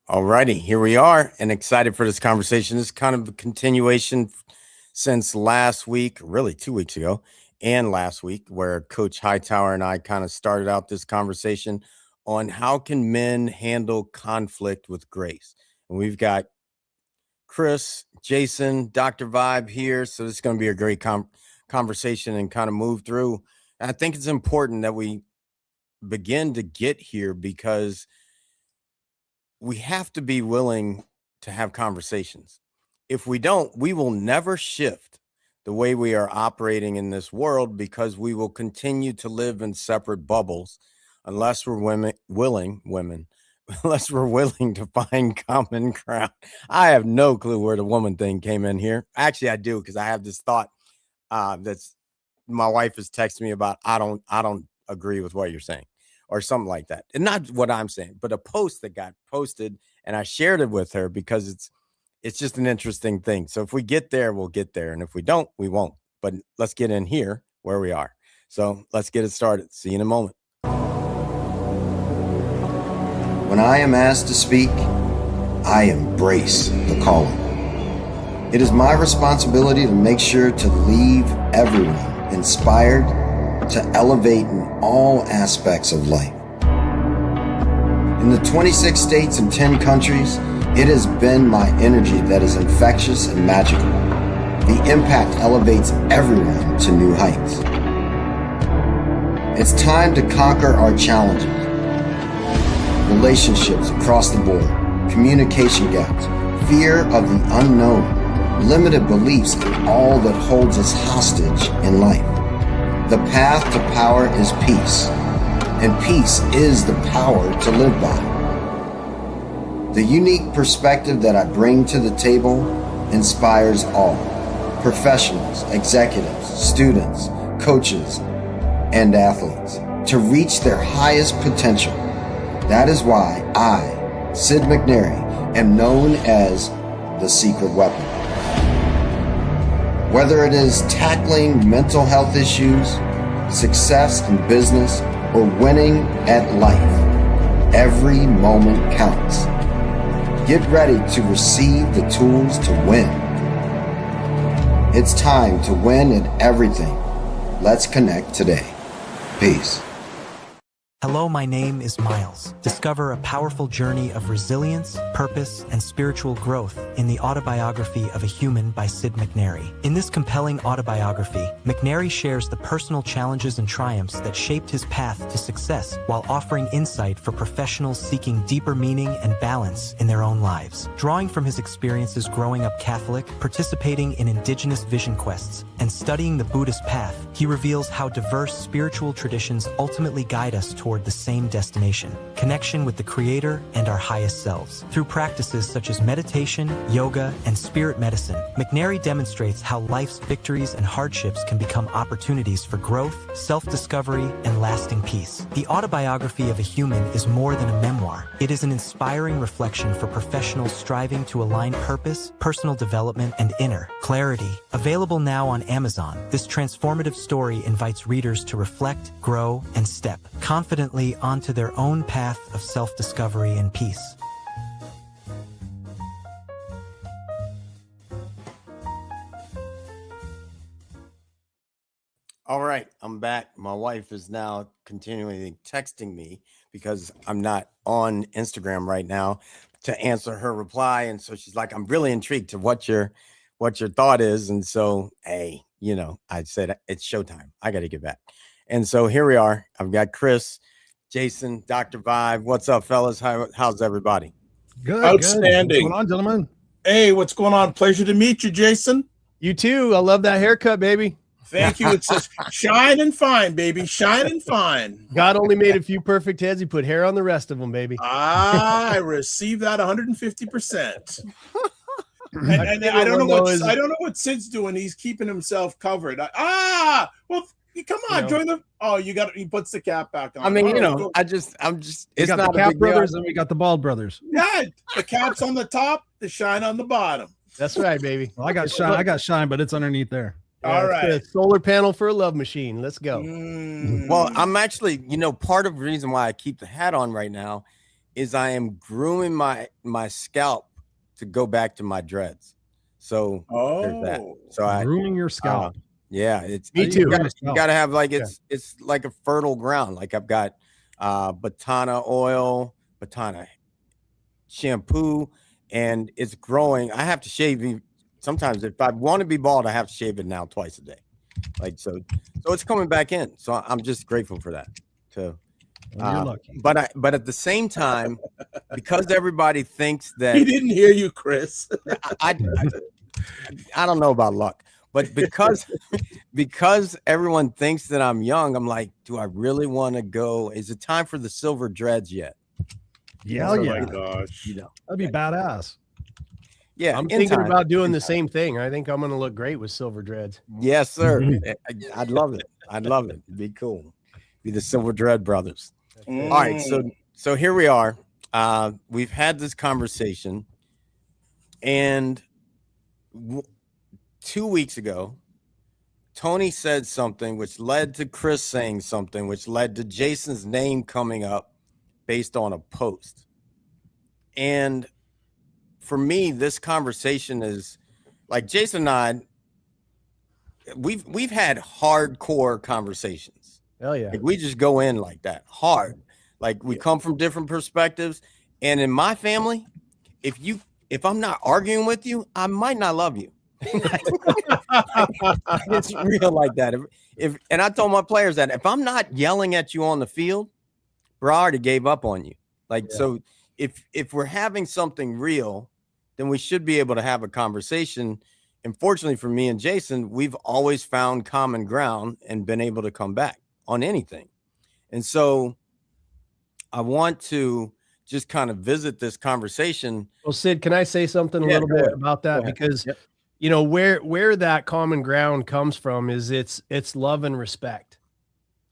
All righty, here we are, and excited for this conversation. This is kind of a continuation since last week, really 2 weeks ago, and last week, where Coach Hightower and I kind of started out this conversation on how can men handle conflict with grace. And we've got Chris, Jason, Dr. Vibe here, so this is going to be a great conversation and kind of move through. And I think it's important that we begin to get here because we have to be willing to have conversations. If we don't, we will never shift the way we are operating in this world because we will continue to live in separate bubbles unless we're unless we're willing to find common ground. I have no clue where the woman thing came in here. Actually, I do, because I have this thought that's my wife is texting me about. I don't agree with what you're saying, or something like that. And not what I'm saying, but a post that got posted, and I shared it with her because it's just an interesting thing. So if we get there, we'll get there. And if we don't, we won't. But let's get in here where we are. So let's get it started. See you in a moment. When I am asked to speak, I embrace the calling. It is my responsibility to make sure to leave everyone inspired to elevate in all aspects of life. In the 26 states and 10 countries, it has been my energy that is infectious and magical. The impact elevates everyone to new heights. It's time to conquer our challenges. Relationships across the board, communication gaps, fear of the unknown, limited beliefs, and all that holds us hostage in life. The path to power is peace, and peace is the power to live by. The unique perspective that I bring to the table inspires all, professionals, executives, students, coaches, and athletes, to reach their highest potential. That is why I, Sid McNairy, am known as the secret weapon. Whether it is tackling mental health issues, success in business, or winning at life, every moment counts. Get ready to receive the tools to win. It's time to win at everything. Let's connect today. Peace. Hello, my name is Miles. Discover a powerful journey of resilience, purpose, and spiritual growth in the autobiography of a human by Sid McNairy. In this compelling autobiography, McNairy shares the personal challenges and triumphs that shaped his path to success while offering insight for professionals seeking deeper meaning and balance in their own lives. Drawing from his experiences growing up Catholic, participating in indigenous vision quests, and studying the Buddhist path, he reveals how diverse spiritual traditions ultimately guide us toward the same destination: connection with the Creator and our highest selves. Through practices such as meditation, yoga, and spirit medicine, McNairy demonstrates how life's victories and hardships can become opportunities for growth, self-discovery, and lasting peace. The autobiography of a human is more than a memoir. It is an inspiring reflection for professionals striving to align purpose, personal development, and inner clarity. Available now on Amazon, this transformative story invites readers to reflect, grow, and step confidently onto their own path of self-discovery and peace. All right, I'm back. My wife is now continually texting me because I'm not on Instagram right now to answer her reply. And so she's like, I'm really intrigued to what your thought is. And so, hey, I said it's showtime. I got to get back. And so here we are. I've got Chris, Jason, Dr. Vibe. What's up, fellas? How's everybody? Good. Outstanding. What's going on, gentlemen? Hey, what's going on? Pleasure to meet you, Jason. You too. I love that haircut, baby. Thank you. It says shine and fine, baby. Shine and fine. God only made a few perfect heads. He put hair on the rest of them, baby. I received that 150%. And I don't know what Sid's doing. He's keeping himself covered. Well, come on, join the. Oh, he puts the cap back on. I mean, I'm just. It's not the Cap brothers, and we got the Bald brothers. Yeah, the cap's on the top, the shine on the bottom. That's right, baby. Well, I got shine, but it's underneath there. All right. It's a solar panel for a love machine. Let's go. Well, I'm actually, part of the reason why I keep the hat on right now is I am grooming my scalp to go back to my dreads. So there's that. So grooming your scalp. Yeah, it's me too. You gotta have like it's like a fertile ground. Like I've got batana oil, batana shampoo, and it's growing. I have to shave sometimes if I want to be bald, I have to shave it now twice a day. Like so it's coming back in. So I'm just grateful for that. You're lucky. But at the same time, because everybody thinks that he didn't hear you, Chris. I don't know about luck. But because everyone thinks that I'm young, I'm like, do I really want to go? Is it time for the silver dreads yet? Yeah, oh my gosh, that'd be badass. Yeah, I'm thinking about doing the same thing. I think I'm going to look great with silver dreads. Yes, sir. I'd love it. I'd love it. It'd be cool. Be the Silver Dread Brothers. All right, so here we are. We've had this conversation, and 2 weeks ago, Tony said something which led to Chris saying something, which led to Jason's name coming up based on a post. And for me, this conversation is like Jason and I, we've had hardcore conversations. Hell yeah. Like we just go in like that hard. Like we come from different perspectives. And in my family, if I'm not arguing with you, I might not love you. It's real like that. And I told my players that if I'm not yelling at you on the field, bro, I already gave up on you. Like, so if we're having something real, then we should be able to have a conversation. And fortunately for me and Jason, we've always found common ground and been able to come back on anything. And so I want to just kind of visit this conversation. Well, Sid, can I say something a little bit about that? Because you know, where that common ground comes from is it's love and respect.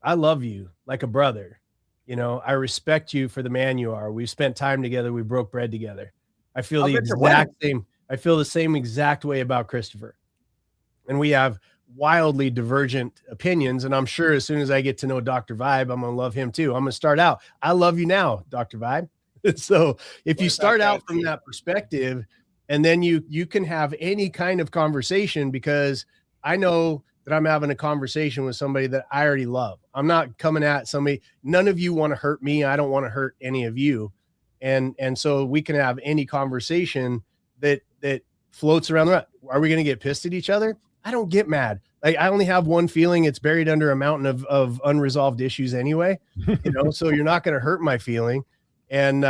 I love you like a brother. You know, I respect you for the man you are. We've spent time together. We broke bread together. I feel the exact same. I feel the same exact way about Christopher. And we have wildly divergent opinions. And I'm sure as soon as I get to know Dr. Vibe, I'm going to love him too. I'm going to start out. I love you now, Dr. Vibe. So if you start out from that perspective, and then you can have any kind of conversation, because I know that I'm having a conversation with somebody that I already love. I'm not coming at somebody. None of you want to hurt me. I don't want to hurt any of you. And so we can have any conversation that floats around the. Are we going to get pissed at each other? I don't get mad. Like I only have one feeling. It's buried under a mountain of unresolved issues anyway, you know, so you're not going to hurt my feeling. And,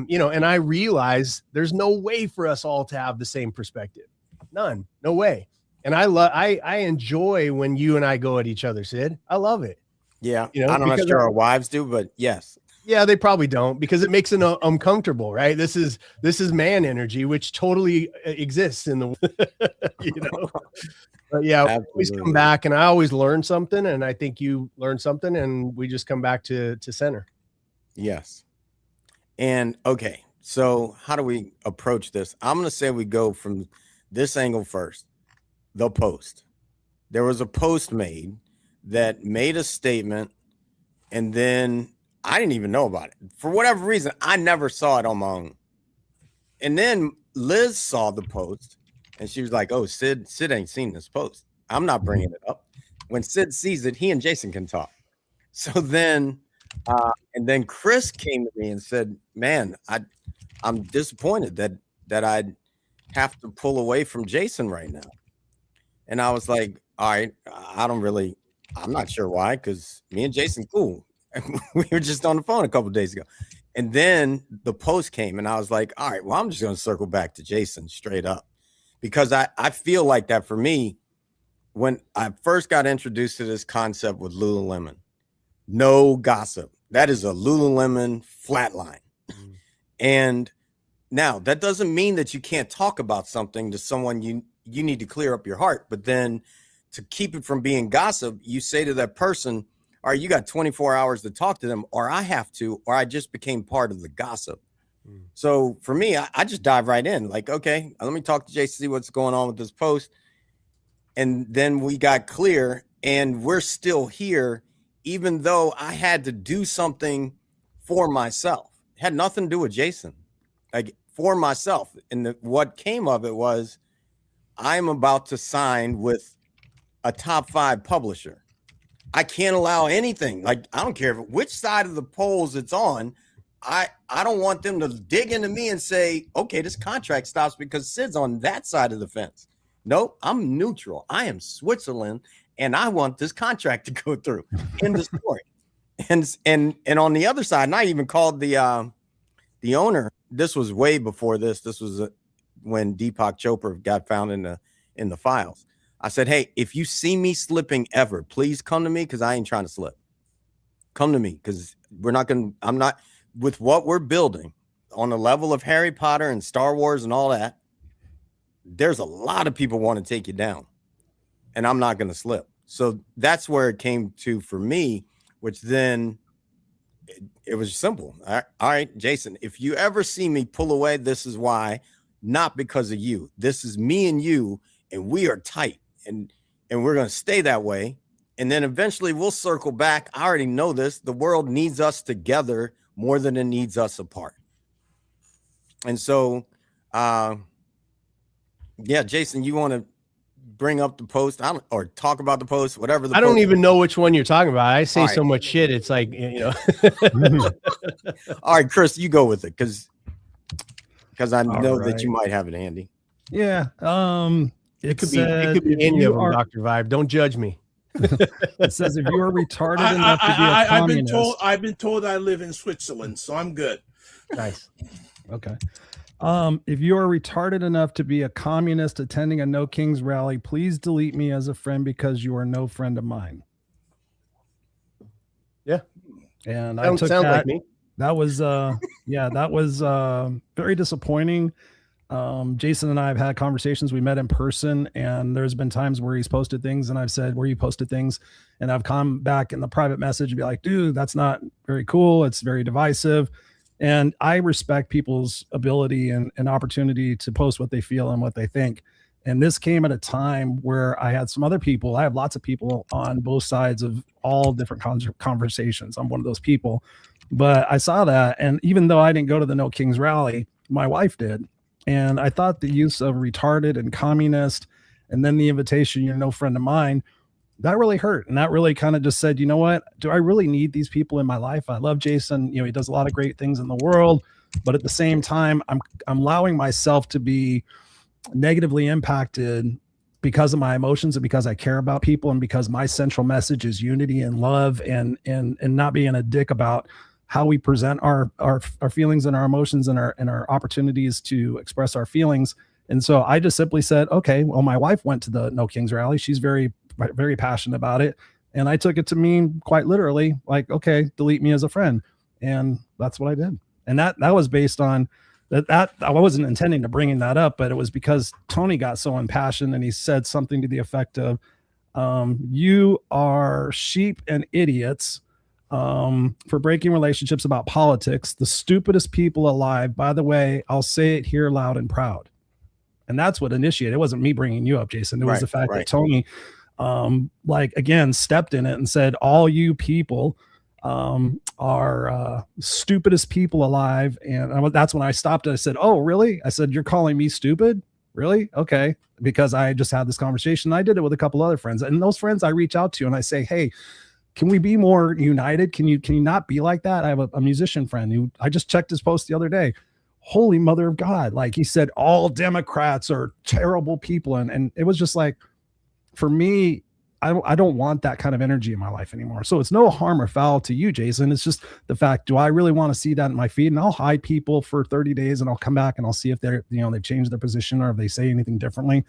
you know, and I realize there's no way for us all to have the same perspective. None, no way. And I enjoy when you and I go at each other, Sid. I love it. Yeah. You know, I'm not sure our wives do, but yes. Yeah, they probably don't, because it makes it uncomfortable, right? This is we energy, which totally exists in the, you know. But yeah, we always come back, and I always learn something, and I think you learn something, and we just come back to center. Yes. And okay, so how do we approach this? I'm going to say we go from this angle first. The post. There was a post made that made a statement, and then I didn't even know about it. For whatever reason, I never saw it on my own. And then Liz saw the post, and she was like, oh, Sid ain't seen this post. I'm not bringing it up. When Sid sees it, he and Jason can talk. So then, and then Chris came to me and said, man, I'm disappointed that I'd have to pull away from Jason right now. And I was like, all right, I'm not sure why, because me and Jason, cool. We were just on the phone a couple of days ago. And then the post came, and I was like, all right, well, I'm just going to circle back to Jason straight up, because I feel like that for me, when I first got introduced to this concept with Lululemon, no gossip. That is a Lululemon flatline. And now that doesn't mean that you can't talk about something to someone you need to clear up your heart. But then to keep it from being gossip, you say to that person, all right, you got 24 hours to talk to them, or I have to, or I just became part of the gossip. So for me, I just dive right in. Like, okay, let me talk to Jason, see what's going on with this post. And then we got clear, and we're still here, even though I had to do something for myself. had nothing to do with Jason, like for myself. And what came of it was I'm about to sign with a top 5 publisher. I can't allow anything. Like, I don't care which side of the polls it's on. I don't want them to dig into me and say, okay, this contract stops because Sid's on that side of the fence. Nope, I'm neutral. I am Switzerland, and I want this contract to go through. End of story. And on the other side, and I even called the owner. This was way before this. This was when Deepak Chopra got found in the files. I said, hey, if you see me slipping ever, please come to me, because I ain't trying to slip. Come to me, because I'm not, with what we're building on the level of Harry Potter and Star Wars and all that, there's a lot of people want to take you down, and I'm not going to slip. So that's where it came to for me, which then it was simple. All right, Jason, if you ever see me pull away, this is why, not because of you. This is me and you, and we are tight, and we're going to stay that way. And then eventually we'll circle back. I already know this. The world needs us together more than it needs us apart. And so, yeah, Jason, you want to bring up the post or talk about the post, whatever. I don't even know which one you're talking about. I say so much shit. It's like, you know. All right, Chris, you go with it, because I know that you might have it handy. Yeah. It could be any of them, Dr. Vibe. Don't judge me. It says if you are retarded enough to be a communist. I've been told I live in Switzerland, so I'm good. Nice. Okay. If you are retarded enough to be a communist attending a No Kings rally, please delete me as a friend because you are no friend of mine. Yeah. And I took that. Like me. That was that was very disappointing. Jason and I have had conversations. We met in person, and there's been times where he's posted things and I've said, where you posted things, and I've come back in the private message and be like, dude, that's not very cool. It's very divisive. And I respect people's ability and opportunity to post what they feel and what they think. And this came at a time where I had some other people. I have lots of people on both sides of all different conversations. I'm one of those people, but I saw that. And even though I didn't go to the No Kings rally, my wife did. And I thought the use of retarded and communist, and then the invitation, you're no friend of mine, that really hurt. And that really kind of just said, you know what, do I really need these people in my life? I love Jason. You know, he does a lot of great things in the world, but at the same time, I'm allowing myself to be negatively impacted because of my emotions and because I care about people and because my central message is unity and love and not being a dick about how we present our feelings and our emotions and our opportunities to express our feelings. And so I just simply said, okay, well, my wife went to the No Kings rally. She's very, very passionate about it. And I took it to mean quite literally, like, okay, delete me as a friend. And that's what I did. And that was based on that I wasn't intending to bringing that up, but it was because Tony got so impassioned and he said something to the effect of, you are sheep and idiots for breaking relationships about politics, the stupidest people alive. By the way, I'll say it here loud and proud. And that's what initiated. It wasn't me bringing you up, Jason. It was the fact that Tony, again, stepped in it and said, all you people are stupidest people alive. And that's when I stopped and I said, oh, really? I said, you're calling me stupid? Really? Okay. Because I just had this conversation. I did it with a couple other friends, and those friends I reach out to and I say, hey, can we be more united? Can you not be like that? I have a musician friend who I just checked his post the other day. Holy mother of God. Like, he said, all Democrats are terrible people. And it was just like, for me, I don't want that kind of energy in my life anymore. So it's no harm or foul to you, Jason. It's just the fact, do I really want to see that in my feed? And I'll hide people for 30 days and I'll come back and I'll see if they're, they've changed their position or if they say anything differently.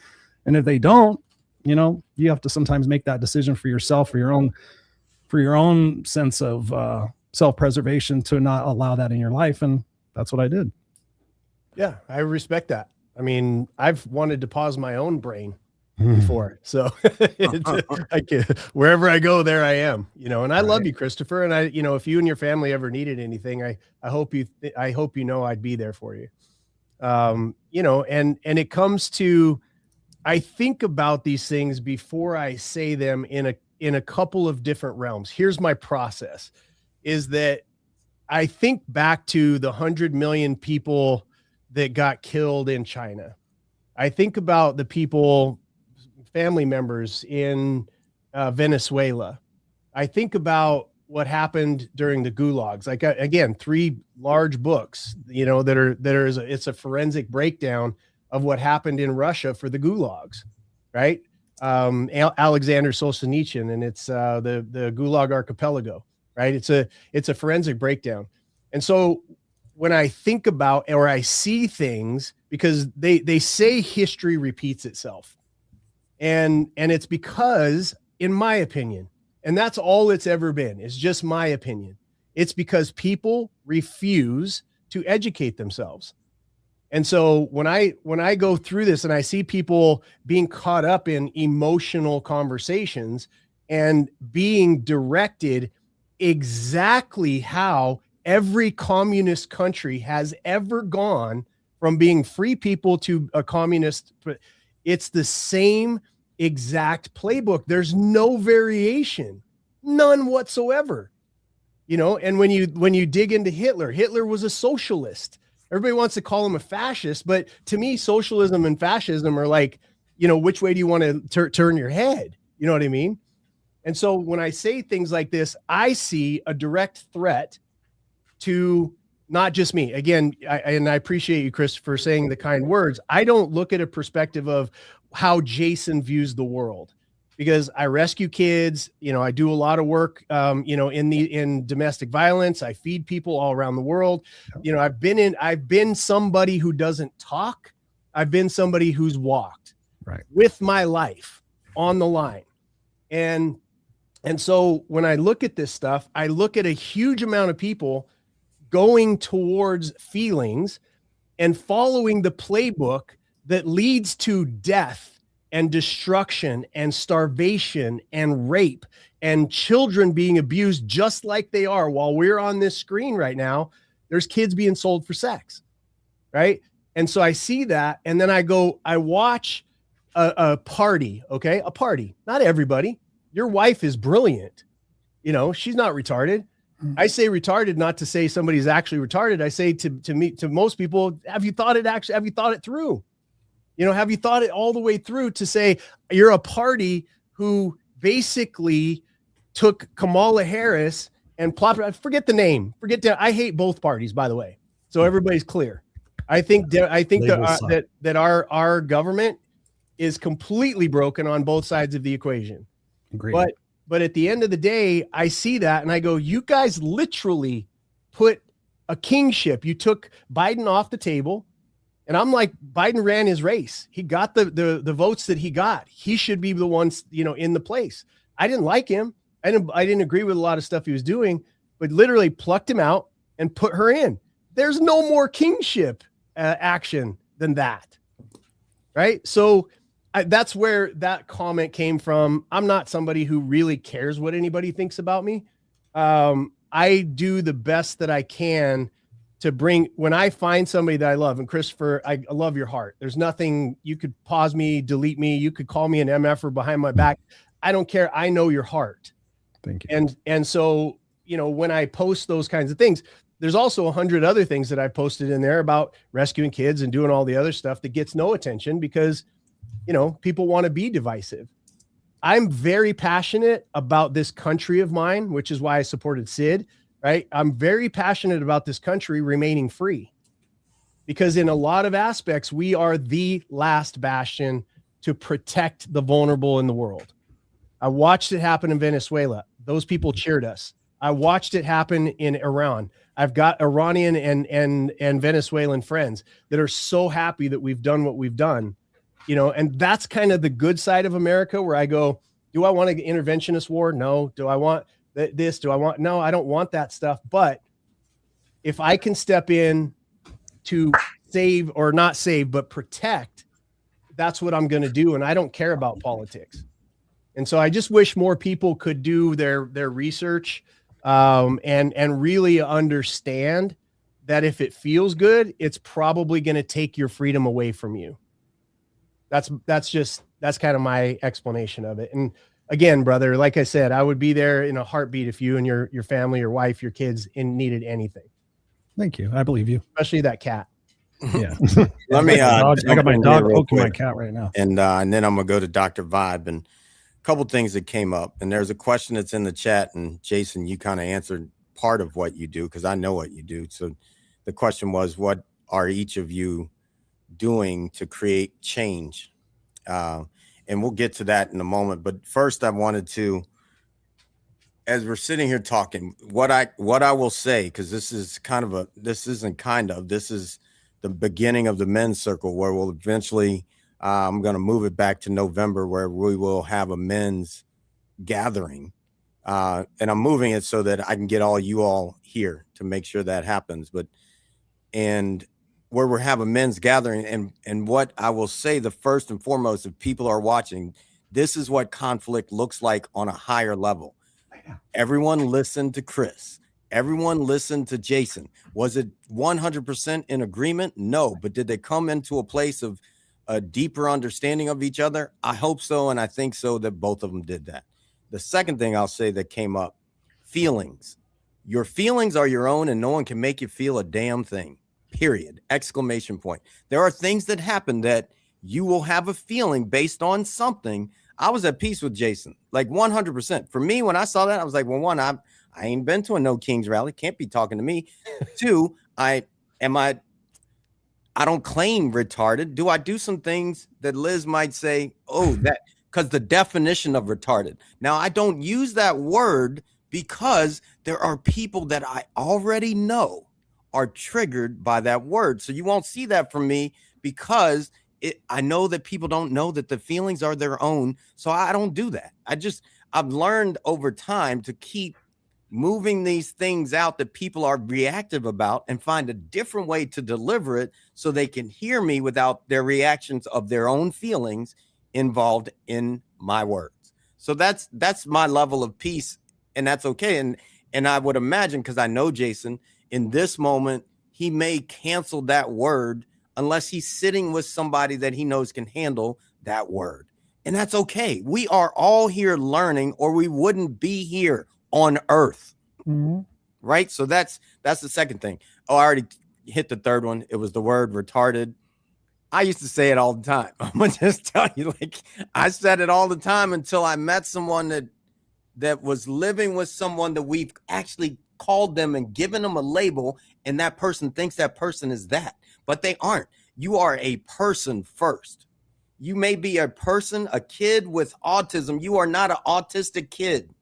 And if they don't, you have to sometimes make that decision for yourself, for your own sense of self-preservation, to not allow that in your life. And that's what I did. Yeah, I respect that. I mean, I've wanted to pause my own brain before. So wherever I go, there I am, and I love you, Christopher. And I, if you and your family ever needed anything, I hope I'd be there for you. And it comes to, I think about these things before I say them in a couple of different realms. Here's my process, is that I think back to the 100 million people that got killed in China. I think about the people, family members in Venezuela. I think about what happened during the gulags. Like, again, 3 large books, it's a forensic breakdown of what happened in Russia for the gulags, right? Alexander Solzhenitsyn, and it's the Gulag Archipelago, right? It's a forensic breakdown. And so when I think about, or I see things, because they say history repeats itself, and it's because, in my opinion, and that's all it's ever been, is just my opinion, it's because people refuse to educate themselves. And so when I go through this and I see people being caught up in emotional conversations and being directed exactly how every communist country has ever gone from being free people to a communist, it's the same exact playbook. There's no variation, none whatsoever. And when you dig into Hitler was a socialist. Everybody wants to call him a fascist, but to me, socialism and fascism are like, which way do you want to turn your head? You know what I mean? And so when I say things like this, I see a direct threat to not just me. Again, I appreciate you, Chris, for saying the kind words. I don't look at a perspective of how Jason views the world, because I rescue kids. I do a lot of work, in domestic violence. I feed people all around the world. I've been somebody who doesn't talk. I've been somebody who's walked, right, with my life on the line. And so when I look at this stuff, I look at a huge amount of people going towards feelings and following the playbook that leads to death and destruction and starvation and rape and children being abused, just like they are while we're on this screen right now. There's kids being sold for sex, right? And so I see that, and then I watch a party, okay? A party. Not everybody. Your wife is brilliant. She's not retarded. I say retarded not to say somebody's actually retarded. I say to most people, have you thought it through? Have you thought it all the way through to say you're a party who basically took Kamala Harris and forget the name. I hate both parties, by the way. So everybody's clear. I think that our government is completely broken on both sides of the equation. Agreed. But at the end of the day, I see that and I go, you guys literally put a kingship. You took Biden off the table. And I'm like, Biden ran his race. He got the votes that he got. He should be the ones, in the place. I didn't like him. I didn't agree with a lot of stuff he was doing, but literally plucked him out and put her in. There's no more kingship action than that, right? So that's where that comment came from. I'm not somebody who really cares what anybody thinks about me. I do the best that I can to bring, when I find somebody that I love, and Christopher, I love your heart. There's nothing, you could pause me, delete me. You could call me an MF-er behind my back. I don't care. I know your heart. Thank you. And so, when I post those kinds of things, there's also 100 other things that I posted in there about rescuing kids and doing all the other stuff that gets no attention because, people want to be divisive. I'm very passionate about this country of mine, which is why I supported Sid. Right. I'm very passionate about this country remaining free because in a lot of aspects, we are the last bastion to protect the vulnerable in the world. I watched it happen in Venezuela. Those people cheered us. I watched it happen in Iran. I've got Iranian and Venezuelan friends that are so happy that we've done what we've done, and that's kind of the good side of America where I go, do I want an interventionist war? No. Do I want this? Do I want? No, I don't want that stuff. But if I can step in to save or not save, but protect, that's what I'm going to do. And I don't care about politics. And so I just wish more people could do their research and really understand that if it feels good, it's probably going to take your freedom away from you. That's kind of my explanation of it. And again, brother, like I said, I would be there in a heartbeat if you and your family, your wife, your kids needed anything. Thank you. I believe you. Especially that cat. Yeah. Let me, I got my dog poking my cat right now. And then I'm going to go to Dr. Vibe, and a couple things that came up. And there's a question that's in the chat, and Jason, you kind of answered part of what you do, because I know what you do. So the question was, what are each of you doing to create change? And we'll get to that in a moment. But first, I wanted to, as we're sitting here talking, what I will say, because this is the beginning of the men's circle, where we'll eventually, I'm going to move it back to November, where we will have a men's gathering. And I'm moving it so that I can get all you all here to make sure that happens. And where we're having a men's gathering, and what I will say, the first and foremost, if people are watching, this is what conflict looks like on a higher level. Everyone listened to Chris. Everyone listened to Jason. Was it 100% in agreement? No. But did they come into a place of a deeper understanding of each other? I hope so. And I think so, that both of them did that. The second thing I'll say that came up, feelings. Your feelings are your own, and no one can make you feel a damn thing. Period. Exclamation point. There are things that happen that you will have a feeling based on something. I was at peace with Jason, like 100%. For me, when I saw that, I was like, well, one, I ain't been to a No Kings rally. Can't be talking to me. Two, I don't claim retarded. Do I do some things that Liz might say, oh, that, because the definition of retarded. Now, I don't use that word because there are people that I already know are triggered by that word. So you won't see that from me, because I know that people don't know that the feelings are their own. So I don't do that. I've learned over time to keep moving these things out that people are reactive about, and find a different way to deliver it so they can hear me without their reactions of their own feelings involved in my words. So that's my level of peace, and that's okay. And I would imagine, because I know Jason, in this moment, he may cancel that word unless he's sitting with somebody that he knows can handle that word. And that's okay. We are all here learning, or we wouldn't be here on earth. Mm-hmm. Right? So that's the second thing. Oh, I already hit the third one. It was the word retarded. I used to say it all the time. I'm going to just tell you, like, I said it all the time until I met someone that was living with someone that we've actually called them and given them a label, and that person thinks that person is that, but they aren't. You are a person first. You may be a person, a kid with autism. You are not an autistic kid.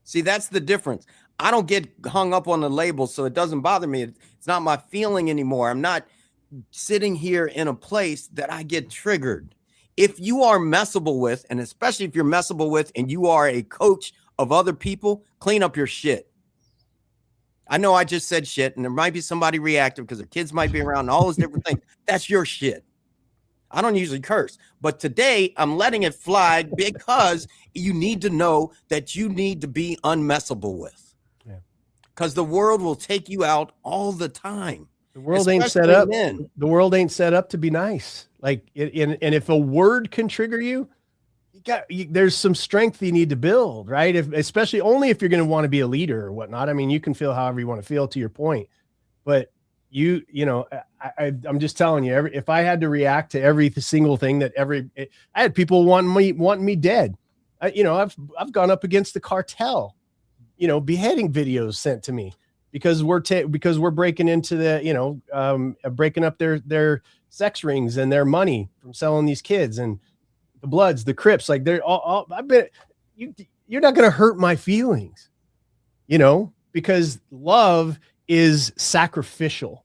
See, that's the difference. I don't get hung up on the label, so it doesn't bother me. It's not my feeling anymore. I'm not sitting here in a place that I get triggered. If you are messable with, and especially if you're messable with and you are a coach of other people, clean up your shit. I know I just said shit, and there might be somebody reactive because their kids might be around and all those different things. That's your shit. I don't usually curse, but today I'm letting it fly because you need to know that you need to be unmessable with. Yeah. Because the world will take you out all the time. The world ain't set up. The world ain't set up to be nice. Like, and if a word can trigger you, there's some strength you need to build, right? Especially only if you're going to want to be a leader or whatnot. I mean, you can feel however you want to feel, to your point, but I'm just telling you, if I had to react to every single thing that I had people wanting me dead. I've gone up against the cartel, beheading videos sent to me because we're breaking into the, breaking up their sex rings and their money from selling these kids, and the Bloods, the Crips, like they're all I bet you're not going to hurt my feelings, because love is sacrificial.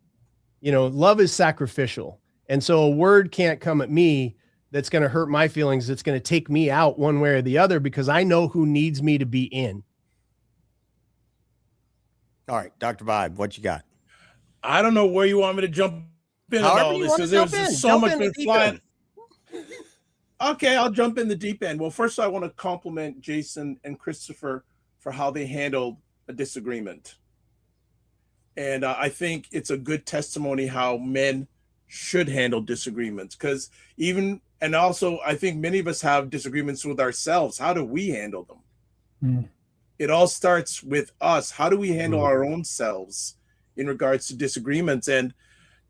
Love is sacrificial. And so a word can't come at me that's going to hurt my feelings. It's going to take me out one way or the other, because I know who needs me to be in. All right, Dr. Vibe, what you got? I don't know where you want me to jump in on all this, because there's so much been flying. Okay, I'll jump in the deep end. Well, first I want to compliment Jason and Christopher for how they handled a disagreement. And I think it's a good testimony how men should handle disagreements, because even And also, I think many of us have disagreements with ourselves. How do we handle them? Mm. It all starts with us. How do we handle our own selves in regards to disagreements? And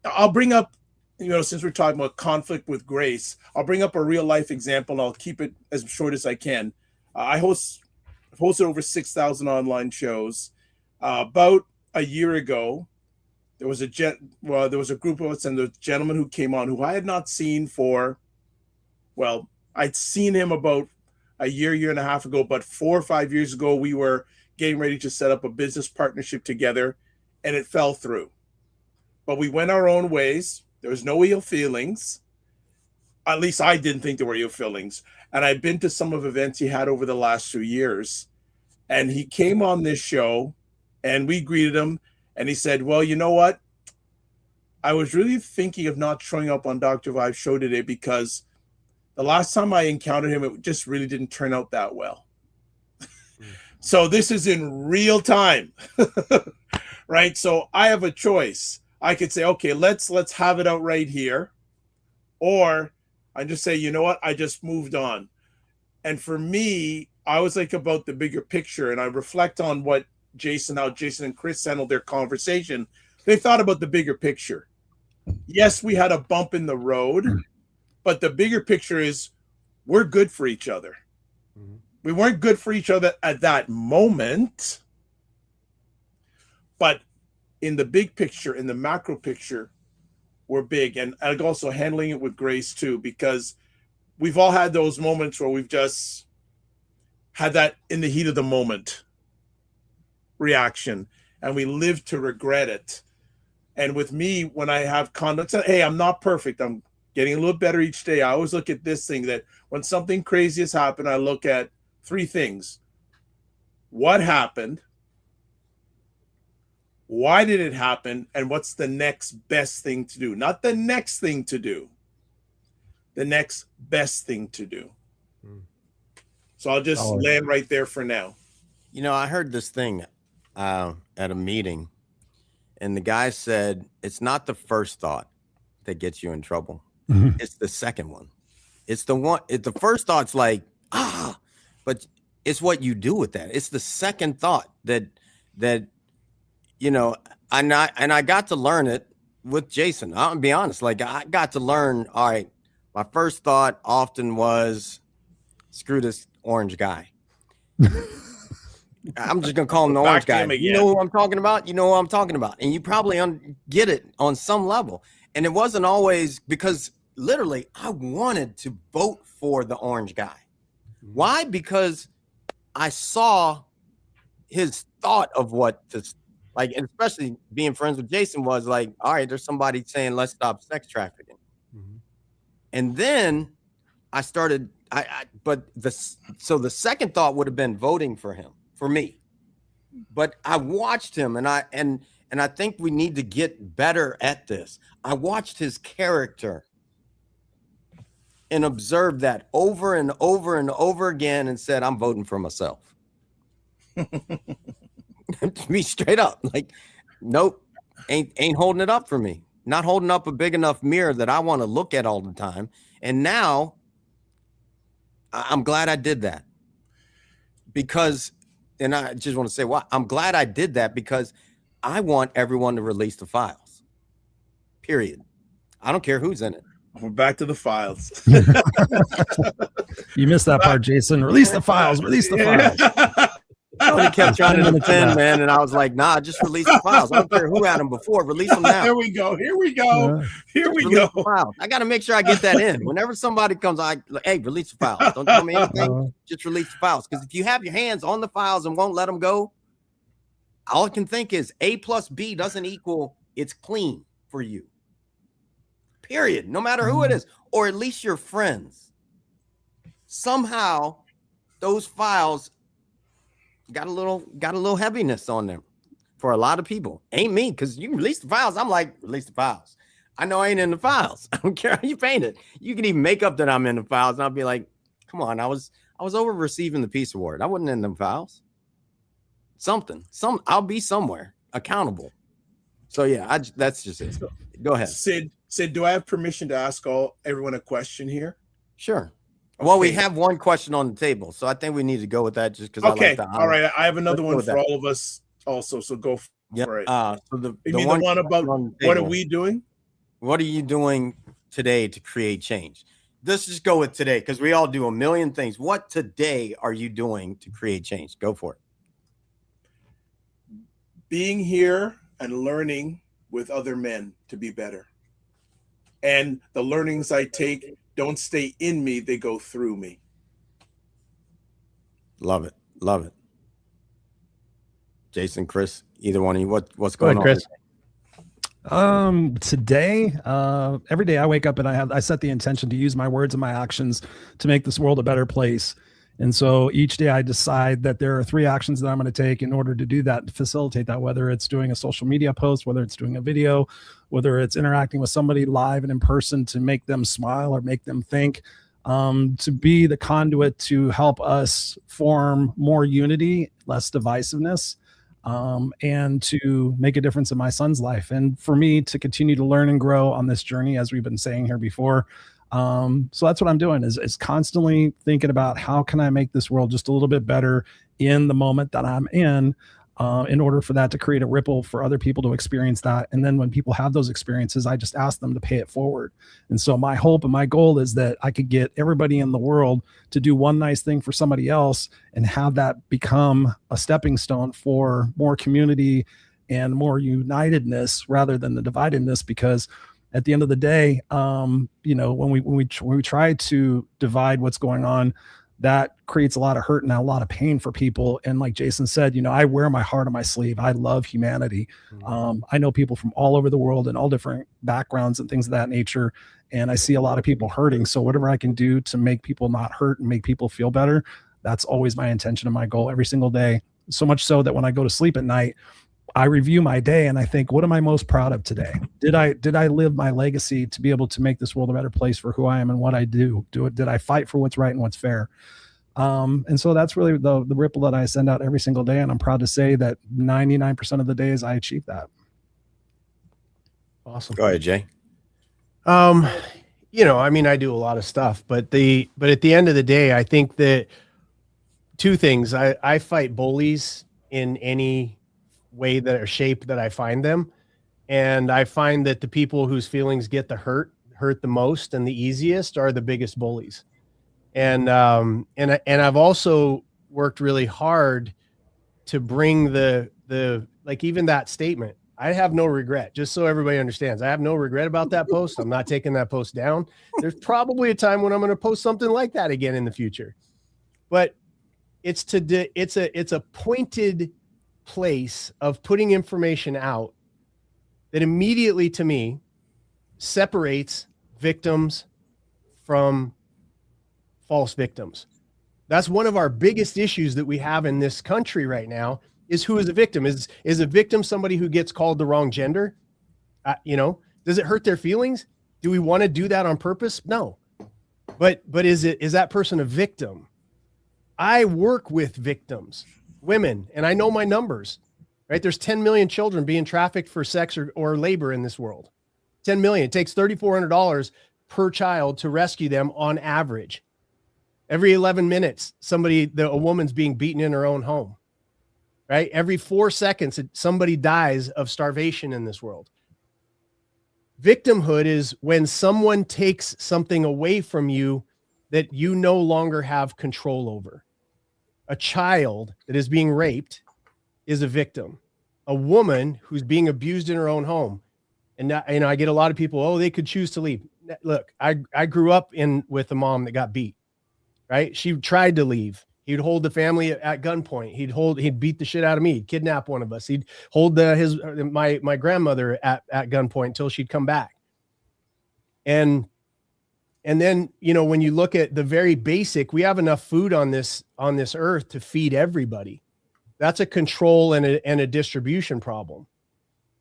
I'll bring up, since we're talking about conflict with grace, I'll bring up a real life example, and I'll keep it as short as I can. I've hosted over 6,000 online shows. About a year ago, there was a group of us, and the gentleman who came on who I had not seen for, I'd seen him about a year and a half ago, but 4 or 5 years ago, we were getting ready to set up a business partnership together, and it fell through. But we went our own ways. There was no ill feelings. At least I didn't think there were ill feelings. And I've been to some of the events he had over the last 2 years. And he came on this show, and we greeted him. And he said, well, you know what? I was really thinking of not showing up on Dr. Vibe's show today because the last time I encountered him, it just really didn't turn out that well. So this is in real time, right? So I have a choice. I could say, okay, let's have it out right here. Or I just say, you know what? I just moved on. And for me, I was like about the bigger picture, and I reflect on how Jason and Chris handled their conversation. They thought about the bigger picture. Yes, we had a bump in the road, but the bigger picture is we're good for each other. Mm-hmm. We weren't good for each other at that moment, but in the big picture, in the macro picture, we're big. And also handling it with grace too, because we've all had those moments where we've just had that in the heat of the moment reaction, and we live to regret it. And with me, when I have conduct, hey, I'm not perfect. I'm getting a little better each day. I always look at this thing that when something crazy has happened, I look at 3 things. What happened? Why did it happen? And what's the next best thing to do? Not the next thing to do. The next best thing to do. So I'll just land right there for now. I heard this thing at a meeting, and the guy said, it's not the first thought that gets you in trouble. Mm-hmm. It's the second one. It's the one. The first thought's like, but it's what you do with that. It's the second thought that and I got to learn it with Jason. I'll be honest. Like, I got to learn, all right, my first thought often was, screw this orange guy. I'm just going to call him the orange guy. You know who I'm talking about? You know who I'm talking about. And you probably get it on some level. And it wasn't always because literally I wanted to vote for the orange guy. Why? Because I saw his thought of what to like, and especially being friends with Jason was like, all right, there's somebody saying, let's stop sex trafficking. Mm-hmm. And then I started, so the second thought would have been voting for him, for me. But I watched him, and I think we need to get better at this. I watched his character and observed that over and over and over again and said, I'm voting for myself. To be straight up, like, nope, ain't holding it up for me. Not holding up a big enough mirror that I want to look at all the time. And now I'm glad I did that, because, and I just want to say why I'm glad I did that, because I want everyone to release the files, period. I don't care who's in it. We're back to the files. You missed that part, Jason. Release the files. Release the files. He kept trying to defend, man, and I was like, nah, just release the files. I don't care who had them before. Release them now. Here we go. I got to make sure I get that in. Whenever somebody comes, hey, release the files. Don't tell me anything. Just release the files. Because if you have your hands on the files and won't let them go, all I can think is A plus B doesn't equal it's clean for you. Period. No matter who it is, or at least your friends. Somehow, those files got a little heaviness on them for a lot of people. Ain't me, because you release the files. I'm like, release the files. I know I ain't in the files. I don't care how you paint it. You can even make up that I'm in the files, and I'll be like, come on, I was over receiving the Peace Award. I wasn't in them files. I'll be somewhere accountable. So yeah, that's just it. Go ahead. Sid, do I have permission to ask everyone a question here? Sure. Well, we have one question on the table, so I think we need to go with that just because okay. I like that. All right. I have another one for all of us also, so go for it. So the one about what are we doing? What are you doing today to create change? Let's just go with today because we all do a million things. What today are you doing to create change? Go for it. Being here and learning with other men to be better. And the learnings I take don't stay in me, they go through me. Love it. Love it. Jason, Chris, either one of you, what's going on, Chris? Today, every day I wake up and I set the intention to use my words and my actions to make this world a better place. And so each day I decide that there are 3 actions that I'm going to take in order to do that, to facilitate that, whether it's doing a social media post, whether it's doing a video, whether it's interacting with somebody live and in person to make them smile or make them think, to be the conduit to help us form more unity, less divisiveness, and to make a difference in my son's life. And for me to continue to learn and grow on this journey, as we've been saying here before. So that's what I'm doing is constantly thinking about how can I make this world just a little bit better in the moment that I'm in order for that to create a ripple for other people to experience that. And then when people have those experiences, I just ask them to pay it forward. And so my hope and my goal is that I could get everybody in the world to do one nice thing for somebody else and have that become a stepping stone for more community and more unitedness rather than the dividedness. Because at the end of the day, when we try to divide what's going on, that creates a lot of hurt and a lot of pain for people. And like Jason said, I wear my heart on my sleeve. I love humanity. I know people from all over the world and all different backgrounds and things of that nature. And I see a lot of people hurting. So whatever I can do to make people not hurt and make people feel better, that's always my intention and my goal every single day. So much so that when I go to sleep at night, I review my day and I think, what am I most proud of today? Did I live my legacy to be able to make this world a better place for who I am and what I do? Did I fight for what's right and what's fair? And so that's really the ripple that I send out every single day. And I'm proud to say that 99% of the days I achieve that. Awesome. Go ahead, Jay. I do a lot of stuff, but at the end of the day, I think that 2 things. I fight bullies in any way that are shape that I find them. And I find that the people whose feelings get the hurt the most and the easiest are the biggest bullies. And I've also worked really hard to bring the like even that statement, I have no regret, just so everybody understands. I have no regret about that post. I'm not taking that post down. There's probably a time when I'm going to post something like that again in the future. But it's a pointed place of putting information out that immediately to me separates victims from false victims. That's one of our biggest issues that we have in this country right now is who is a victim. Is a victim somebody who gets called the wrong gender? Does it hurt their feelings? Do we want to do that on purpose? No. But is that person a victim? I work with victims, women, and I know my numbers, right? There's 10 million children being trafficked for sex or labor in this world. 10 million. It takes $3,400 per child to rescue them on average. Every 11 minutes, a woman's being beaten in her own home, right? Every 4 seconds, somebody dies of starvation in this world. Victimhood is when someone takes something away from you that you no longer have control over. A child that is being raped is a victim. A woman who's being abused in her own home. And I get a lot of people, they could choose to leave. Look, I grew up with a mom that got beat, right? She tried to leave. He'd hold the family at gunpoint. He'd beat the shit out of me. He'd kidnap one of us. He'd hold my grandmother at gunpoint until she'd come back. And then, when you look at the very basic, we have enough food on this earth to feed everybody. That's a control and a distribution problem.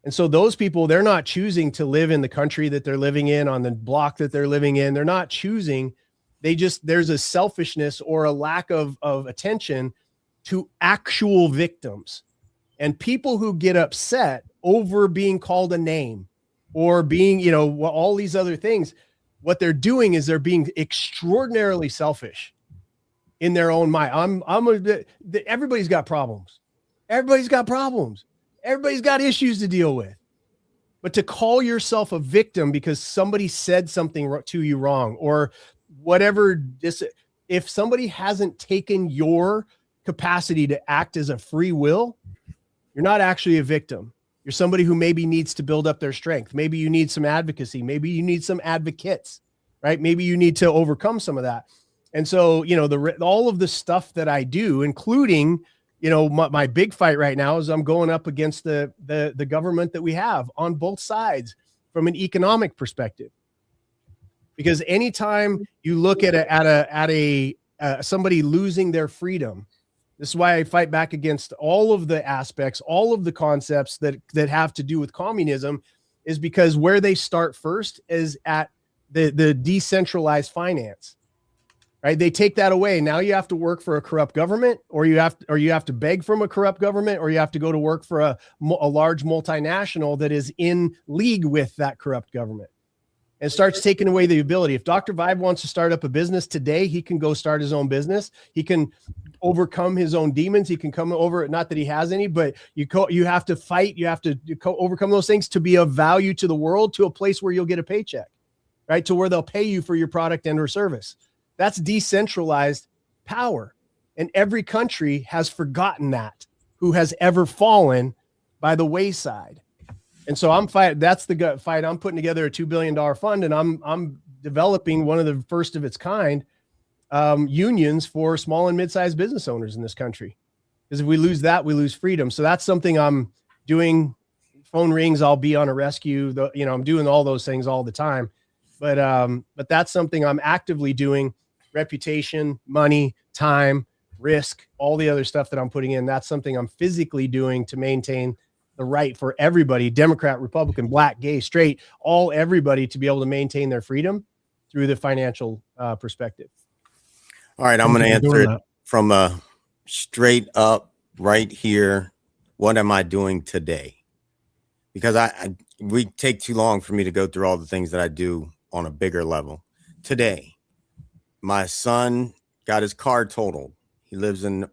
And so those people, they're not choosing to live in the country that they're living in, on the block that they're living in. They're not choosing. There's a selfishness or a lack of attention to actual victims. And people who get upset over being called a name or being, all these other things, what they're doing is they're being extraordinarily selfish in their own mind. Everybody's got problems. Everybody's got problems. Everybody's got issues to deal with. But to call yourself a victim because somebody said something to you wrong or whatever, if somebody hasn't taken your capacity to act as a free will, you're not actually a victim. You're somebody who maybe needs to build up their strength. Maybe you need some advocacy. Maybe you need some advocates, right? Maybe you need to overcome some of that. And so, you know, all of the stuff that I do, including, you know, my big fight right now is I'm going up against the government that we have on both sides from an economic perspective. Because anytime you look at somebody losing their freedom, this is why I fight back against all of the aspects, all of the concepts that have to do with communism, is because where they start first is at the decentralized finance. Right? They take that away. Now you have to work for a corrupt government, or you have to beg from a corrupt government, or you have to go to work for a large multinational that is in league with that corrupt government, and starts taking away the ability. If Dr. Vibe wants to start up a business today, he can go start his own business. He can overcome his own demons. He can come over it. Not that he has any, but you have to fight. You have to overcome those things to be of value to the world, to a place where you'll get a paycheck, right? To where they'll pay you for your product and or service. That's decentralized power. And every country has forgotten that, who has ever fallen by the wayside. And so I'm fighting. That's the fight. I'm putting together a $2 billion fund, and I'm developing one of the first of its kind unions for small and mid-sized business owners in this country. Because if we lose that, we lose freedom. So that's something I'm doing. Phone rings, I'll be on a rescue. I'm doing all those things all the time. But that's something I'm actively doing. Reputation, money, time, risk, all the other stuff that I'm putting in. That's something I'm physically doing to maintain the right for everybody, Democrat, Republican, black, gay, straight, everybody to be able to maintain their freedom through the financial perspective. All right. I'm going to answer it from a straight up right here. What am I doing today? Because we take too long for me to go through all the things that I do on a bigger level. Today, my son got his car totaled. He lives in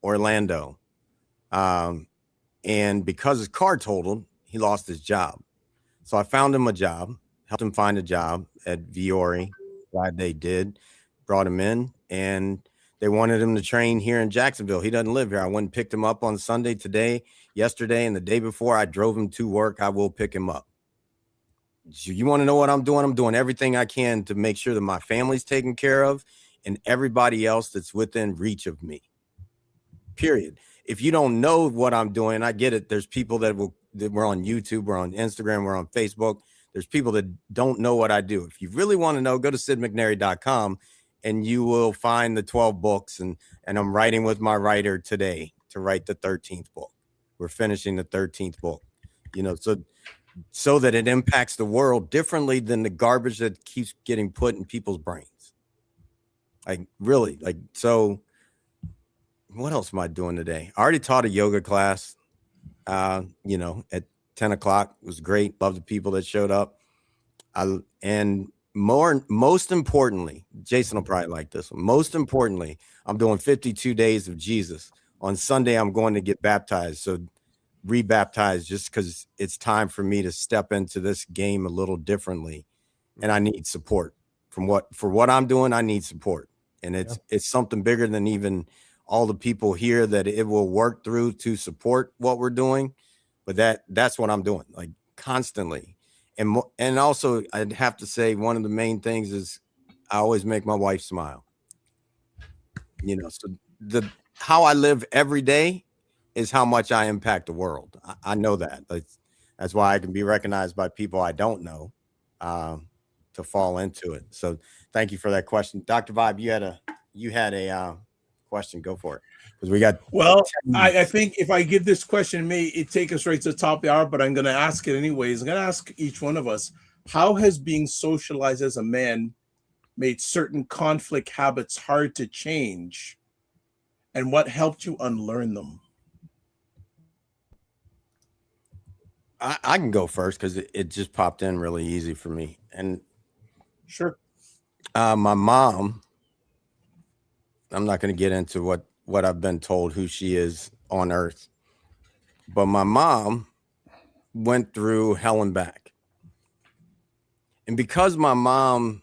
Orlando. And because his car totaled, he lost his job. So I found him a job, helped him find a job at Viore. Glad they did. Brought him in, and they wanted him to train here in Jacksonville. He doesn't live here. I went and picked him up on Sunday, yesterday, and the day before. I drove him to work. I will pick him up. You want to know what I'm doing? I'm doing everything I can to make sure that my family's taken care of and everybody else that's within reach of me. Period. If you don't know what I'm doing, I get it. There's people that we're on YouTube, we're on Instagram, we're on Facebook. There's people that don't know what I do. If you really want to know, go to sidmcnairy.com and you will find the 12 books. And I'm writing with my writer today to write the 13th book. We're finishing the 13th book, so that it impacts the world differently than the garbage that keeps getting put in people's brains. So what else am I doing today? I already taught a yoga class, at 10 o'clock. It was great. Love the people that showed up. Most importantly, Jason will probably like this one. Most importantly, I'm doing 52 days of Jesus. On Sunday, I'm going to get baptized. So rebaptized, just because it's time for me to step into this game a little differently. And I need support for what I'm doing. I need support. And it's something bigger than even all the people here that it will work through to support what we're doing. But that's what I'm doing, like, constantly. And also, I'd have to say one of the main things is I always make my wife smile. So how I live every day is how much I impact the world. I know that. That's why I can be recognized by people I don't know to fall into it. So thank you for that question. Dr. Vibe, you had a question. Go for it. Because we got. Well, I think if I give this question, it take us right to the top of the hour, but I'm going to ask it anyways. I'm going to ask each one of us, how has being socialized as a man made certain conflict habits hard to change? And what helped you unlearn them? I can go first because it just popped in really easy for me. And Sure. My mom, I'm not going to get into what I've been told who she is on earth, but my mom went through hell and back. And because my mom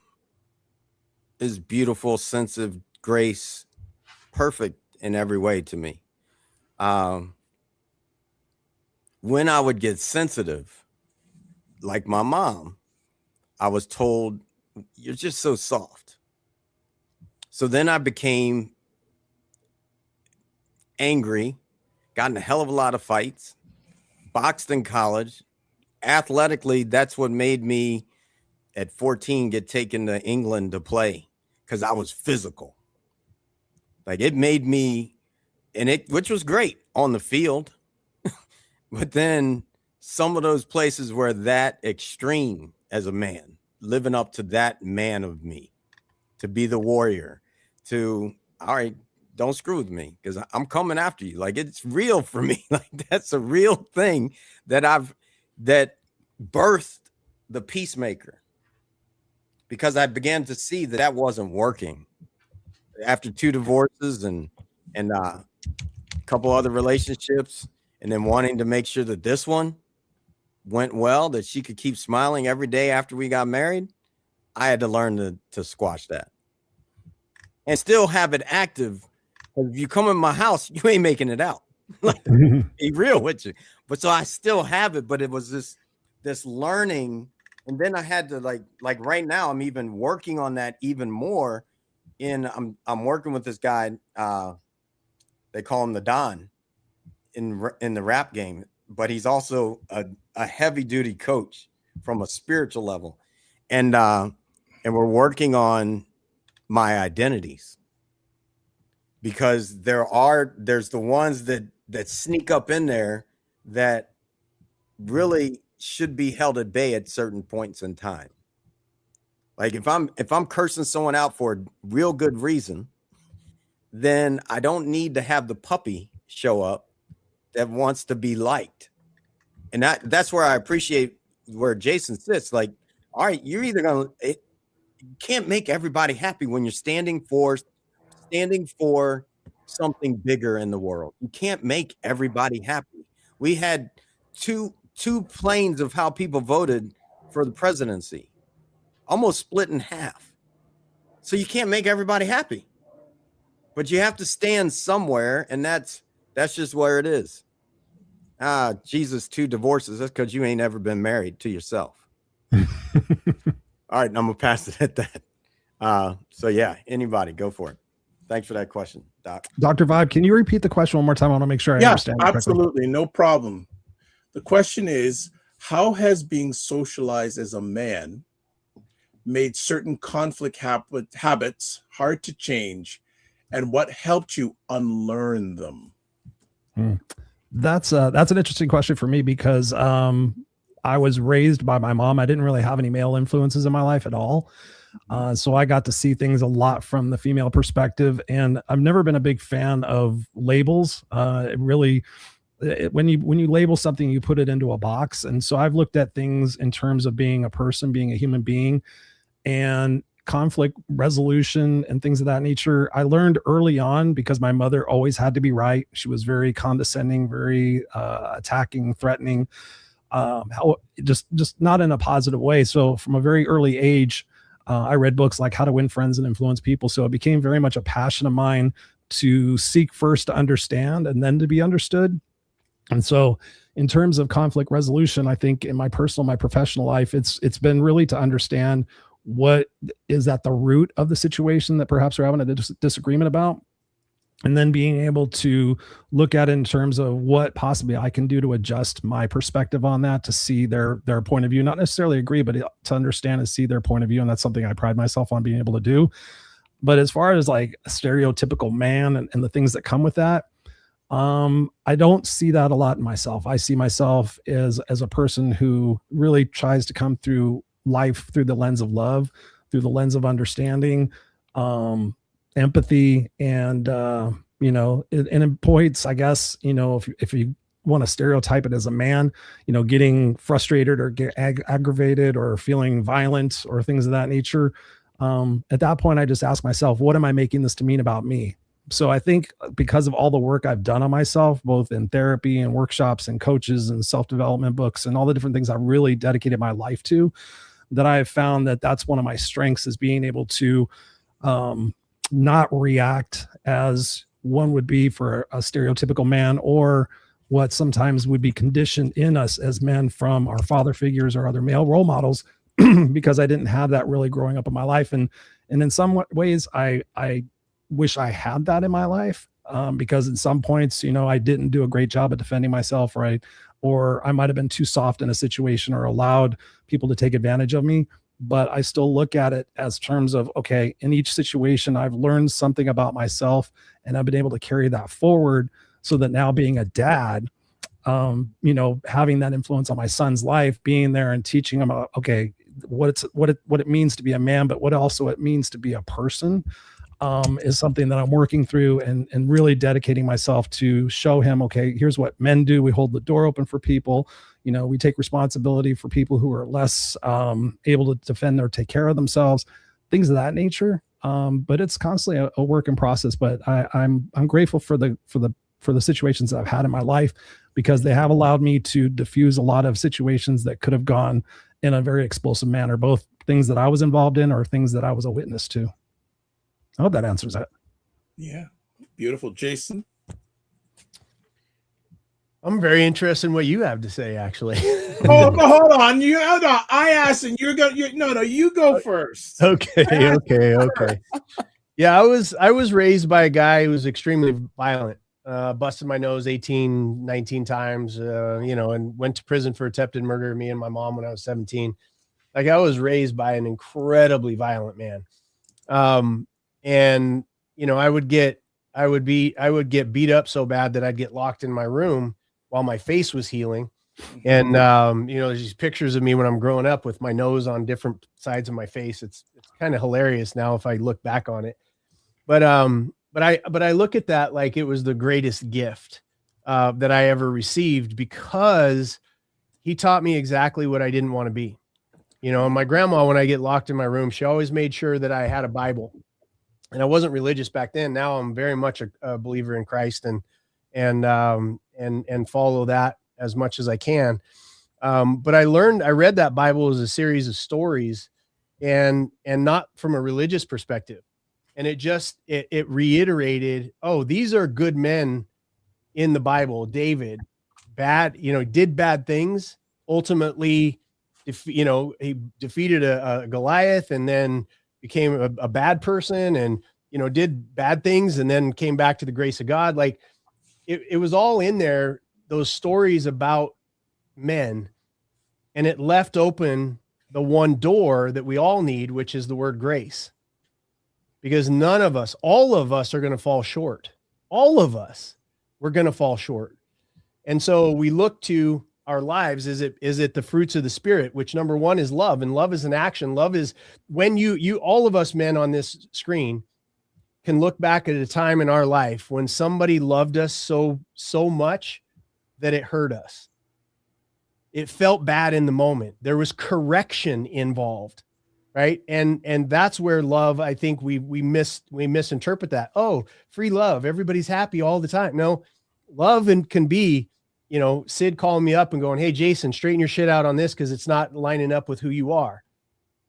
is beautiful, sensitive, grace, perfect in every way to me, when I would get sensitive, like my mom, I was told, you're just so soft. So then I became angry, got in a hell of a lot of fights, boxed in college. Athletically, that's what made me at 14 get taken to England to play, because I was physical. Like, it made me, which was great on the field. But then some of those places were that extreme as a man, living up to that man of me, to be the warrior, to, all right, don't screw with me because I'm coming after you. Like, it's real for me. Like, that's a real thing that birthed the peacemaker, because I began to see that wasn't working after 2 divorces and a couple other relationships, and then wanting to make sure that this one went well, that she could keep smiling every day after we got married. I had to learn to squash that and still have it active. If you come in my house, you ain't making it out. Like, be real with you. But so I still have it, but it was this learning. And then I had to like right now, I'm even working on that even more. I'm working with this guy. They call him the Don in the rap game, but he's also a heavy duty coach from a spiritual level. And we're working on my identities, because there's the ones that sneak up in there that really should be held at bay at certain points in time. Like, if I'm cursing someone out for a real good reason, then I don't need to have the puppy show up that wants to be liked. And that's where I appreciate where Jason sits. Like, all right, you're either you can't make everybody happy when you're standing for something bigger in the world. You can't make everybody happy. We had two planes of how people voted for the presidency, almost split in half. So you can't make everybody happy, but you have to stand somewhere, and that's just where it is. Jesus, 2 divorces. That's because you ain't ever been married to yourself. All right, I'm gonna pass it at that. So yeah, anybody, go for it. Thanks for that question, Doc. Dr. Vibe, can you repeat the question one more time? I want to make sure I understand. Absolutely, no problem. The question is, how has being socialized as a man made certain conflict habits hard to change, and what helped you unlearn them? That's an interesting question for me, because I was raised by my mom. I didn't really have any male influences in my life at all. So I got to see things a lot from the female perspective, and I've never been a big fan of labels. When you label something, you put it into a box. And so I've looked at things in terms of being a person, being a human being, and conflict resolution and things of that nature. I learned early on, because my mother always had to be right. She was very condescending, very attacking, threatening, just not in a positive way. So from a very early age, I read books like How to Win Friends and Influence People. So it became very much a passion of mine to seek first to understand and then to be understood. And so in terms of conflict resolution, I think in my personal, my professional life, it's been really to understand what is at the root of the situation that perhaps we're having a disagreement about, and then being able to look at it in terms of what possibly I can do to adjust my perspective on that, to see their point of view, not necessarily agree, but to understand and see their point of view. And that's something I pride myself on being able to do. But as far as like a stereotypical man and the things that come with that, I don't see that a lot in myself. I see myself as a person who really tries to come through life through the lens of love, through the lens of understanding, empathy, and in points, I guess, if you want to stereotype it as a man, getting frustrated or get aggravated or feeling violent or things of that nature. At that point, I just ask myself, what am I making this to mean about me? So I think because of all the work I've done on myself, both in therapy and workshops and coaches and self-development books and all the different things I've really dedicated my life to, that I've found that that's one of my strengths, is being able to not react as one would be for a stereotypical man, or what sometimes would be conditioned in us as men from our father figures or other male role models, because I didn't have that really growing up in my life. And in some ways, I wish I had that in my life, because in some points, I didn't do a great job at defending myself, right? Or I might have been too soft in a situation or allowed people to take advantage of me. But I still look at it as terms of, okay, in each situation, I've learned something about myself and I've been able to carry that forward, so that now being a dad, having that influence on my son's life, being there and teaching him about, okay, what it means to be a man, but what also it means to be a person, is something that I'm working through and really dedicating myself to show him, okay, here's what men do. We hold the door open for people. We take responsibility for people who are less able to defend or take care of themselves, things of that nature. But it's constantly a work in process. But I'm grateful for the situations that I've had in my life, because they have allowed me to diffuse a lot of situations that could have gone in a very explosive manner, both things that I was involved in or things that I was a witness to. I hope that answers that. Yeah. Beautiful. Jason? I'm very interested in what you have to say, actually. Hold on. I asked, and you're going. You go first. Okay. Yeah, I was raised by a guy who was extremely violent. Busted my nose 18, 19 times. And went to prison for attempted murder of me and my mom when I was 17. Like, I was raised by an incredibly violent man. And I would get beat up so bad that I'd get locked in my room while my face was healing. And, there's these pictures of me when I'm growing up with my nose on different sides of my face. It's kind of hilarious now if I look back on it. But I look at that like it was the greatest gift that I ever received, because he taught me exactly what I didn't want to be. My grandma, when I get locked in my room, she always made sure that I had a Bible. And I wasn't religious back then. Now I'm very much a believer in Christ and follow that as much as I can. But I read that Bible as a series of stories and not from a religious perspective. And it reiterated, oh, these are good men in the Bible. David, did bad things. Ultimately, he defeated a Goliath and then became a bad person and, did bad things and then came back to the grace of God. Like it was all in there, those stories about men, and it left open the one door that we all need, which is the word grace. Because all of us are going to fall short. All of us, we're going to fall short. And so we look to our lives. Is it the fruits of the Spirit, which number one is love, and love is an action. Love is when you all of us men on this screen can look back at a time in our life when somebody loved us so much that it hurt us. It felt bad in the moment. There was correction involved. Right. And that's where love, I think we misinterpret that. Oh, free love. Everybody's happy all the time. No, love can be, Sid calling me up and going, hey, Jason, straighten your shit out on this, 'cause it's not lining up with who you are.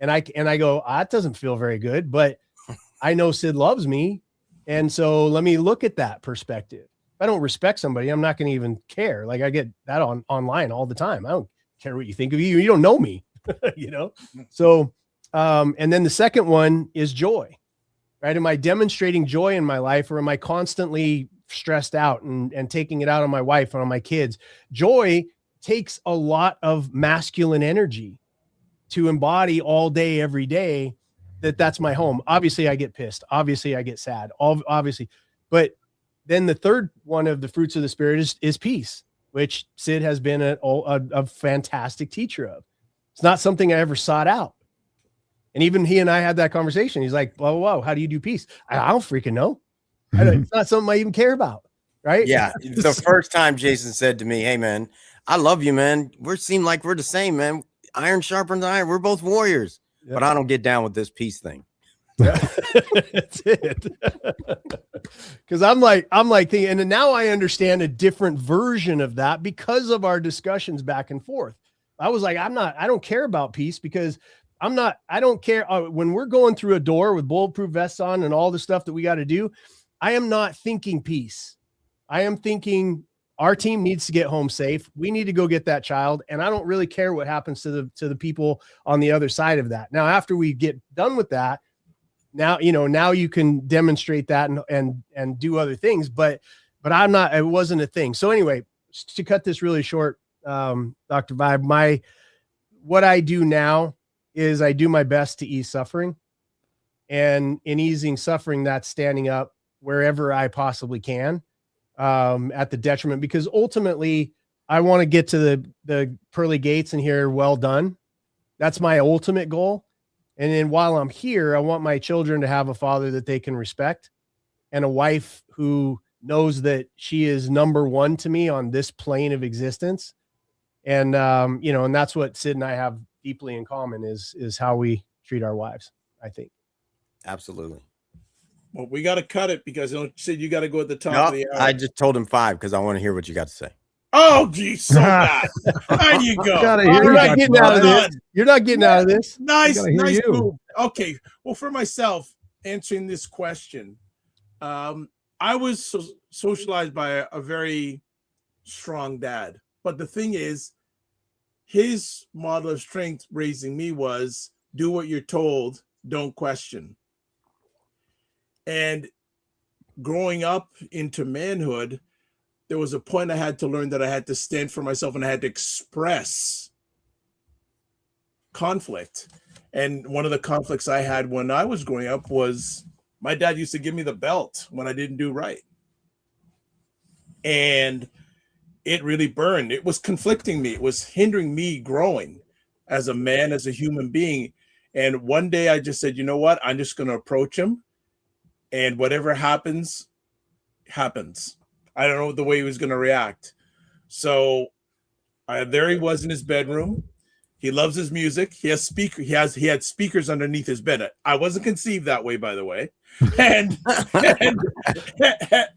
And I go, that doesn't feel very good, but I know Sid loves me. And so let me look at that perspective. If I don't respect somebody, I'm not going to even care. Like, I get that online all the time. I don't care what you think of you. You don't know me, So, and then the second one is joy, right? Am I demonstrating joy in my life, or am I constantly stressed out and taking it out on my wife and on my kids? Joy takes a lot of masculine energy to embody all day, every day. That's my home. Obviously I get pissed. Obviously I get sad, obviously. But then the third one of the fruits of the Spirit is peace, which Sid has been a fantastic teacher of. It's not something I ever sought out. And even he and I had that conversation. He's like, whoa, how do you do peace? I don't freaking know. It's not something I even care about. right? Yeah. The first time Jason said to me, "Hey man, I love you, man. Seem like we're the same, man. Iron sharpens iron. We're both warriors." Yep. But I don't get down with this peace thing. Yeah. That's it. Because I'm like thinking, and now I understand a different version of that because of our discussions back and forth. I was like, I don't care about peace because I don't care when we're going through a door with bulletproof vests on and all the stuff that we got to do. I am not thinking peace. I am thinking our team needs to get home safe. We need to go get that child. And I don't really care what happens to the people on the other side of that. Now, after we get done with that, now you can demonstrate that and do other things, but it wasn't a thing. So anyway, to cut this really short, Dr. Vibe, what I do now is I do my best to ease suffering, and in easing suffering, that's standing up wherever I possibly can, at the detriment, because ultimately I want to get to the pearly gates and hear, "Well done." That's my ultimate goal. And then while I'm here, I want my children to have a father that they can respect and a wife who knows that she is number one to me on this plane of existence. And, and that's what Sid and I have deeply in common is how we treat our wives, I think. Absolutely. Well, we got to cut it because Sid, you got to go at the top of the hour. I just told him 5 because I want to hear what you got to say. Oh, geez, so bad. There you go. You're not getting out of this. You're not getting out of this. Nice move. Okay. Well, for myself, answering this question, I was socialized by a very strong dad. But the thing is, his model of strength raising me was do what you're told, don't question. And growing up into manhood, there was a point I had to learn that I had to stand for myself and I had to express conflict. And one of the conflicts I had when I was growing up was my dad used to give me the belt when I didn't do right. And it really burned. It was conflicting me. It was hindering me growing as a man, as a human being. And one day I just said, you know what? I'm just going to approach him. And whatever happens, happens. I don't know the way he was going to react. So there he was in his bedroom. He loves his music. He had speakers underneath his bed. I wasn't conceived that way, by the way. And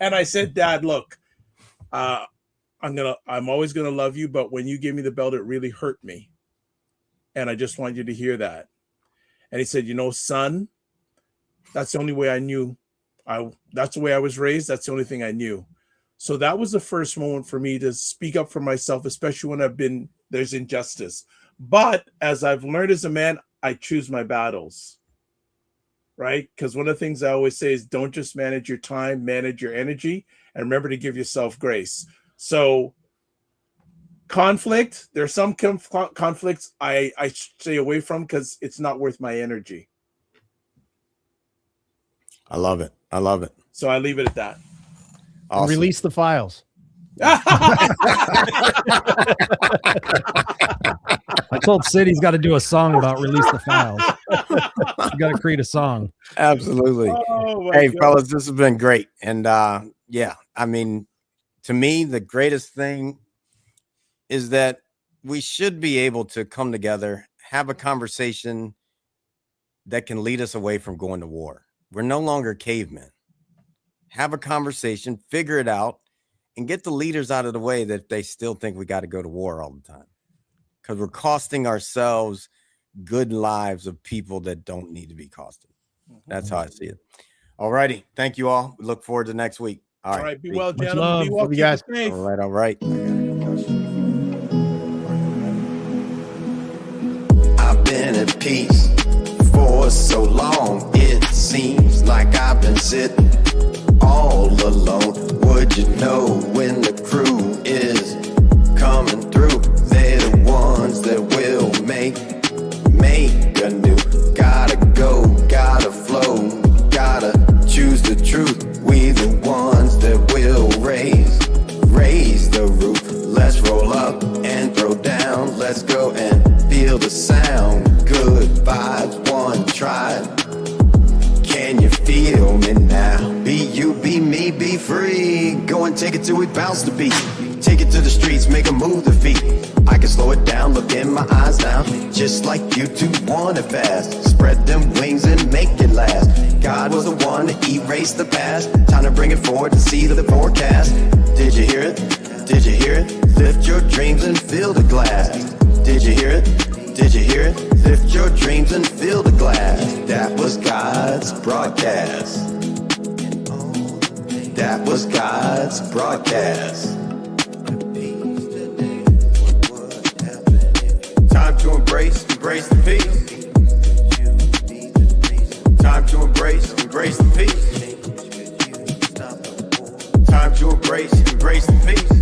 I said, Dad, look, I'm always gonna love you, but when you gave me the belt, it really hurt me. And I just want you to hear that. And he said, son, that's the only way I knew. That's the way I was raised. That's the only thing I knew. So that was the first moment for me to speak up for myself, especially when there's injustice. But as I've learned as a man, I choose my battles, right? Because one of the things I always say is don't just manage your time, manage your energy, and remember to give yourself grace. So conflict, there's some conflicts I stay away from because it's not worth my energy. I love it. I love it. So I leave it at that. Awesome. Release the files. I told Sid he's got to do a song about release the files. You got to create a song. Absolutely. Hey, fellas, this has been great. And yeah, I mean, to me, the greatest thing is that we should be able to come together, have a conversation that can lead us away from going to war. We're no longer cavemen. Have a conversation, figure it out, and get the leaders out of the way that they still think we got to go to war all the time. Because we're costing ourselves good lives of people that don't need to be costed. That's how I see it. All righty. Thank you all. We look forward to next week. All right. Be well, gentlemen. Be well, you guys. Safe. All right. All right. I've been at peace for so long. It seems like I've been sitting all alone. Would you know when the crew is coming through? They're the ones that will make anew. Gotta go, gotta flow, gotta choose the truth. We the ones that will raise the roof. Let's roll up and throw down. Let's go and feel the sound. Good vibes, one tribe. Can you feel me now? Be you, be me, be free. Going going, take it till we bounce the beat. Take it to the streets, make a move the feet. I can slow it down, look in my eyes now. Just like you two want it fast. Spread them wings and make it last. God was the one to erase the past. Time to bring it forward to see the forecast. Did you hear it? Did you hear it? Lift your dreams and fill the glass. Did you hear it? Did you hear it? Lift your dreams and fill the glass. That was God's broadcast. That was God's broadcast. Time to embrace the peace. Time to embrace the peace. Time to embrace the peace.